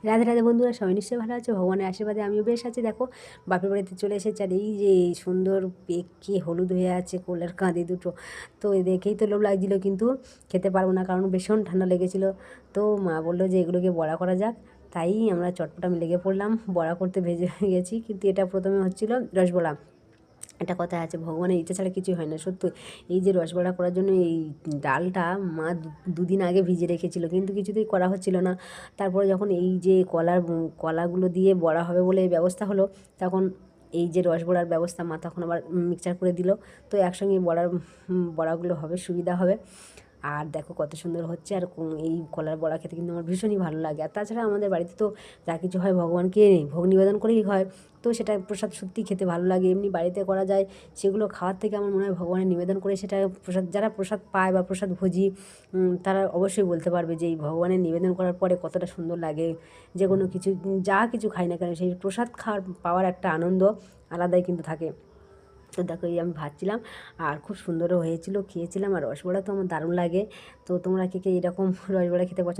রাধে রাধে বন্ধুরা, সবাই নিশ্চয়ই ভালো আছে। ভগবানের আশীর্বাদে আমিও বেশ আছি। দেখো, বাপের বাড়িতে চলে এসেছি, আর এই যে সুন্দর পেকে হলুদ হয়ে আছে কোলের কাঁধে দুটো, তো এ দেখেই তো লোভ লাগছিলো, কিন্তু খেতে পারবো না কারণ ভীষণ ঠান্ডা লেগেছিলো। তো মা বললো যে এগুলোকে বড়া করা যাক, তাই আমরা চটপট আমি লেগে পড়লাম বড়া করতে। ভেজে গেছি, কিন্তু এটা প্রথমে হচ্ছিলো রসবড়া। একটা কথা আছে, ভগবানের ইচ্ছা ছাড়া কিছুই হয় না সত্যি। এই যে রসবড়া করার জন্য এই ডালটা মা দুদিন আগে ভিজে রেখেছিল, কিন্তু কিছুতেই করা হচ্ছিল না। তারপরে যখন এই যে কলাগুলো দিয়ে বড়া হবে বলে এই ব্যবস্থা হলো, তখন এই যে রসবড়ার ব্যবস্থা মা তখন আবার মিক্সচার করে দিল। তো একসঙ্গে বড়াগুলো হবে, সুবিধা হবে। আর দেখো কত সুন্দর হচ্ছে। আর এই কলার বড়া খেতে কিন্তু আমার ভীষণই ভালো লাগে। আর তাছাড়া আমাদের বাড়িতে তো যা কিছু হয় ভগবানকে ভোগ নিবেদন করেই হয়, তো সেটা প্রসাদ সত্যিই খেতে ভালো লাগে। এমনি বাড়িতে করা যায়, সেগুলো খাওয়ার থেকে আমার মনে হয় ভগবানের নিবেদন করে সেটা প্রসাদ, যারা প্রসাদ পায় বা প্রসাদ ভোজী, তারা অবশ্যই বলতে পারবে যে এই ভগবানের নিবেদন করার পরে কতটা সুন্দর লাগে। যে কোনো কিছু, যা কিছু খাই না কেন, সেই প্রসাদ খাওয়ার পাওয়ার একটা আনন্দ আলাদাই কিন্তু থাকে। তো দেখো, এই আমি ভাজছিলাম আর খুব সুন্দরও হয়েছিল, খেয়েছিলাম। আর রসবড়া তো আমার দারুণ লাগে। তো তোমরা কে কে এরকম রসবড়া খেতে পছন্দ?